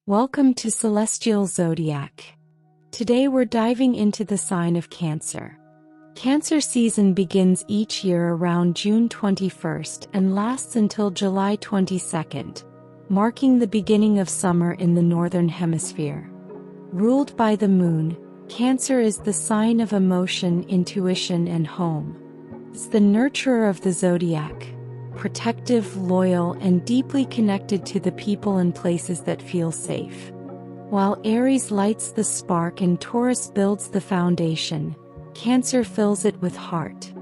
Welcome to Celestial Zodiac. Today we're diving into the sign of Cancer. Cancer season begins each year around June 21st and lasts until July 22nd, marking the beginning of summer in the Northern Hemisphere. Ruled by the moon, Cancer is the sign of emotion, intuition, and home. It's the nurturer of the zodiac, protective, loyal, and deeply connected to the people and places that feel safe. While Aries lights the spark and Taurus builds the foundation, Cancer fills it with heart.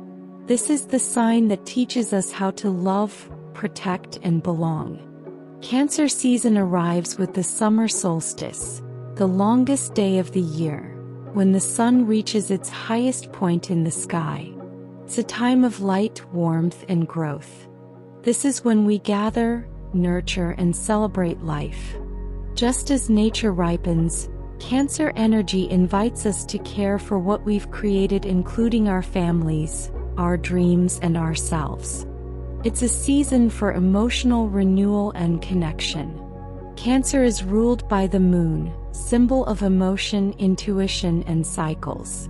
This is the sign that teaches us how to love, protect, and belong. Cancer season arrives with the summer solstice, the longest day of the year, when the sun reaches its highest point in the sky. It's a time of light, warmth, and growth. This is when we gather, nurture, and celebrate life. Just as nature ripens, Cancer energy invites us to care for what we've created, including our families, our dreams, and ourselves. It's a season for emotional renewal and connection. Cancer is ruled by the moon, symbol of emotion, intuition, and cycles.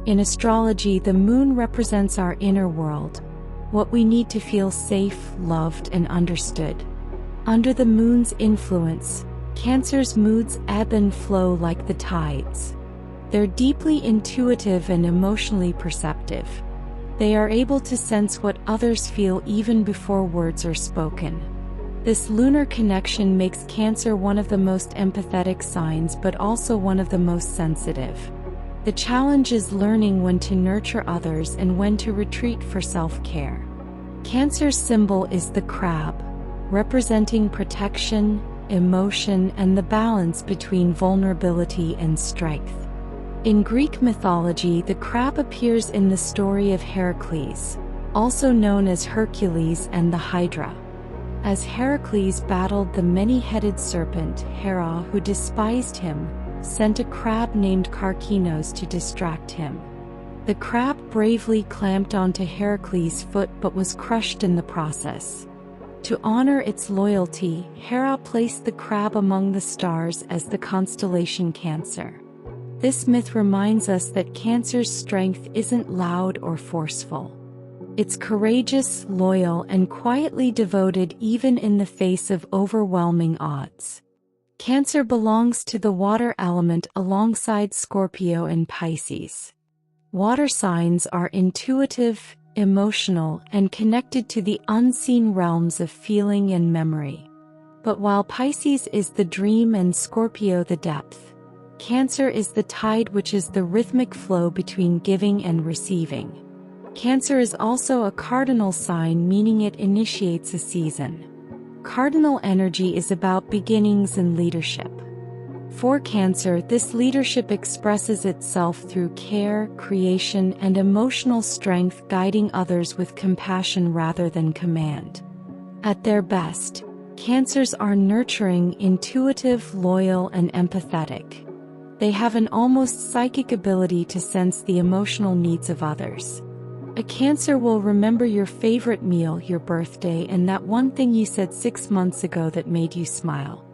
In astrology, the moon represents our inner world, what we need to feel safe, loved, and understood. Under the moon's influence, Cancer's moods ebb and flow like the tides. They're deeply intuitive and emotionally perceptive. They are able to sense what others feel even before words are spoken. This lunar connection makes Cancer one of the most empathetic signs, but also one of the most sensitive. The challenge is learning when to nurture others and when to retreat for self-care. Cancer's symbol is the crab, representing protection, emotion, and the balance between vulnerability and strength. In Greek mythology, the crab appears in the story of Heracles, also known as Hercules and the Hydra. As Heracles battled the many-headed serpent, Hera, who despised him, sent a crab named Karkinos to distract him. The crab bravely clamped onto Heracles' foot but was crushed in the process. To honor its loyalty, Hera placed the crab among the stars as the constellation Cancer. This myth reminds us that Cancer's strength isn't loud or forceful. It's courageous, loyal, and quietly devoted even in the face of overwhelming odds. Cancer belongs to the water element alongside Scorpio and Pisces. Water signs are intuitive, emotional, and connected to the unseen realms of feeling and memory. But while Pisces is the dream and Scorpio the depth, Cancer is the tide, which is the rhythmic flow between giving and receiving. Cancer is also a cardinal sign, meaning it initiates a season. Cardinal energy is about beginnings and leadership. For Cancer, this leadership expresses itself through care, creation, and emotional strength, guiding others with compassion rather than command. At their best, Cancers are nurturing, intuitive, loyal, and empathetic. They have an almost psychic ability to sense the emotional needs of others. A Cancer will remember your favorite meal, your birthday, and that one thing you said 6 months ago that made you smile.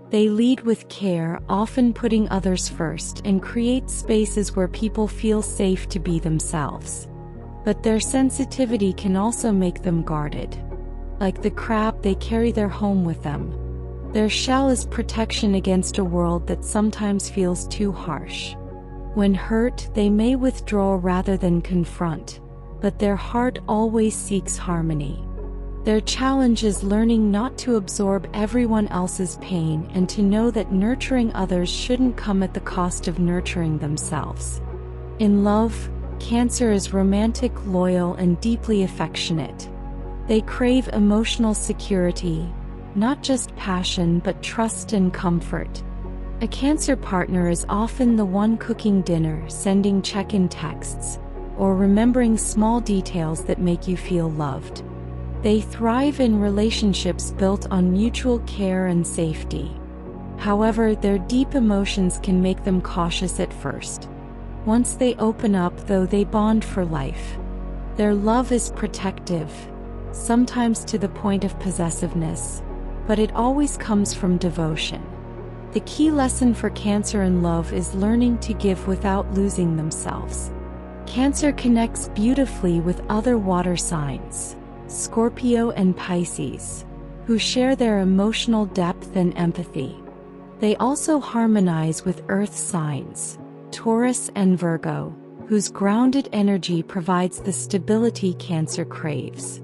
They lead with care, often putting others first, and create spaces where people feel safe to be themselves. But their sensitivity can also make them guarded. Like the crab, they carry their home with them. Their shell is protection against a world that sometimes feels too harsh. When hurt, they may withdraw rather than confront, but their heart always seeks harmony. Their challenge is learning not to absorb everyone else's pain and to know that nurturing others shouldn't come at the cost of nurturing themselves. In love, Cancer is romantic, loyal, and deeply affectionate. They crave emotional security, not just passion but trust and comfort. A Cancer partner is often the one cooking dinner, sending check-in texts, or remembering small details that make you feel loved. They thrive in relationships built on mutual care and safety. However, their deep emotions can make them cautious at first. Once they open up, though, they bond for life. Their love is protective, sometimes to the point of possessiveness, but it always comes from devotion. The key lesson for Cancer in love is learning to give without losing themselves. Cancer connects beautifully with other water signs, Scorpio and Pisces, who share their emotional depth and empathy. They also harmonize with earth signs, Taurus and Virgo, whose grounded energy provides the stability Cancer craves.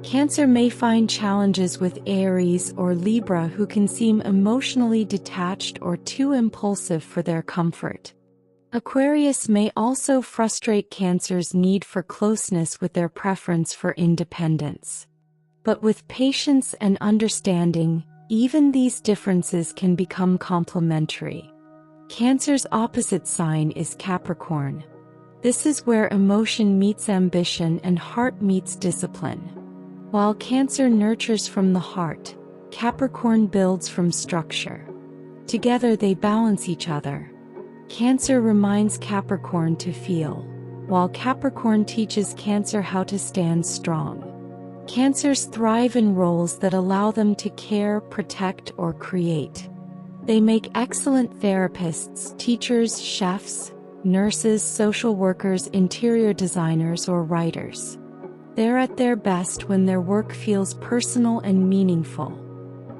Cancer may find challenges with Aries or Libra, who can seem emotionally detached or too impulsive for their comfort. Aquarius may also frustrate Cancer's need for closeness with their preference for independence. But with patience and understanding, even these differences can become complementary. Cancer's opposite sign is Capricorn. This is where emotion meets ambition and heart meets discipline. While Cancer nurtures from the heart, Capricorn builds from structure. Together they balance each other. Cancer reminds Capricorn to feel, while Capricorn teaches Cancer how to stand strong. Cancers thrive in roles that allow them to care, protect, or create. They make excellent therapists, teachers, chefs, nurses, social workers, interior designers, or writers. They're at their best when their work feels personal and meaningful.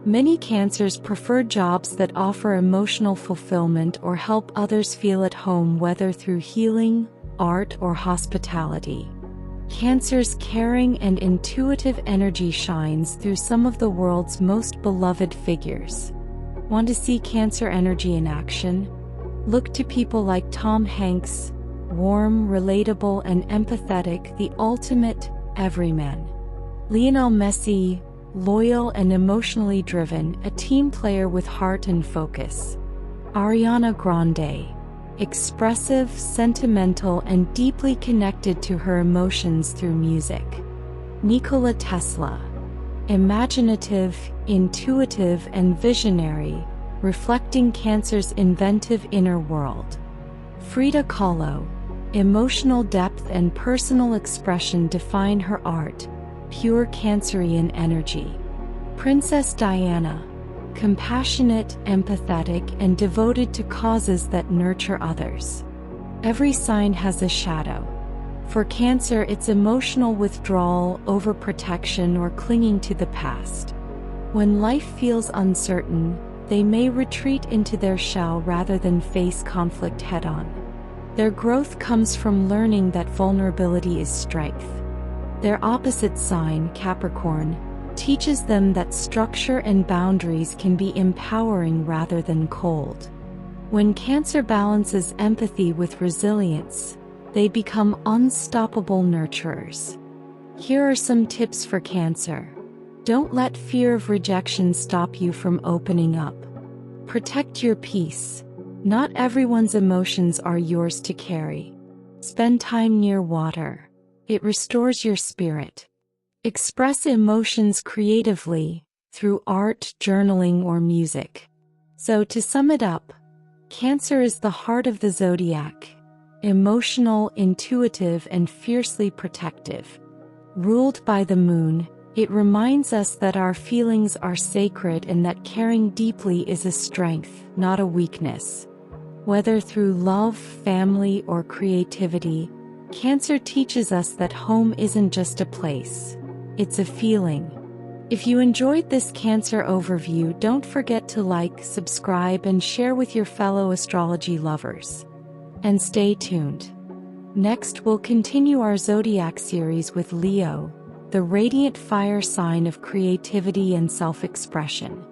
Many Cancers prefer jobs that offer emotional fulfillment or help others feel at home, whether through healing, art, or hospitality. Cancer's caring and intuitive energy shines through some of the world's most beloved figures. Want to see Cancer energy in action? Look to people like Tom Hanks, warm, relatable, and empathetic, the ultimate everyman. Lionel Messi, loyal and emotionally driven, a team player with heart and focus. Ariana Grande, expressive, sentimental, and deeply connected to her emotions through music. Nikola Tesla, imaginative, intuitive, and visionary, reflecting Cancer's inventive inner world. Frida Kahlo, emotional depth and personal expression define her art, pure Cancerian energy. Princess Diana, compassionate, empathetic, and devoted to causes that nurture others. Every sign has a shadow. For Cancer, it's emotional withdrawal, overprotection, or clinging to the past. When life feels uncertain, they may retreat into their shell rather than face conflict head-on. Their growth comes from learning that vulnerability is strength. Their opposite sign, Capricorn, teaches them that structure and boundaries can be empowering rather than cold. When Cancer balances empathy with resilience, they become unstoppable nurturers. Here are some tips for Cancer. Don't let fear of rejection stop you from opening up. Protect your peace. Not everyone's emotions are yours to carry. Spend time near water. It restores your spirit. Express emotions creatively, through art, journaling, or music. So to sum it up, Cancer is the heart of the zodiac, emotional, intuitive, and fiercely protective. Ruled by the moon, it reminds us that our feelings are sacred and that caring deeply is a strength, not a weakness. Whether through love, family, or creativity, Cancer teaches us that home isn't just a place, it's a feeling. If you enjoyed this Cancer overview, don't forget to like, subscribe, and share with your fellow astrology lovers. And stay tuned. Next, we'll continue our zodiac series with Leo, the radiant fire sign of creativity and self-expression.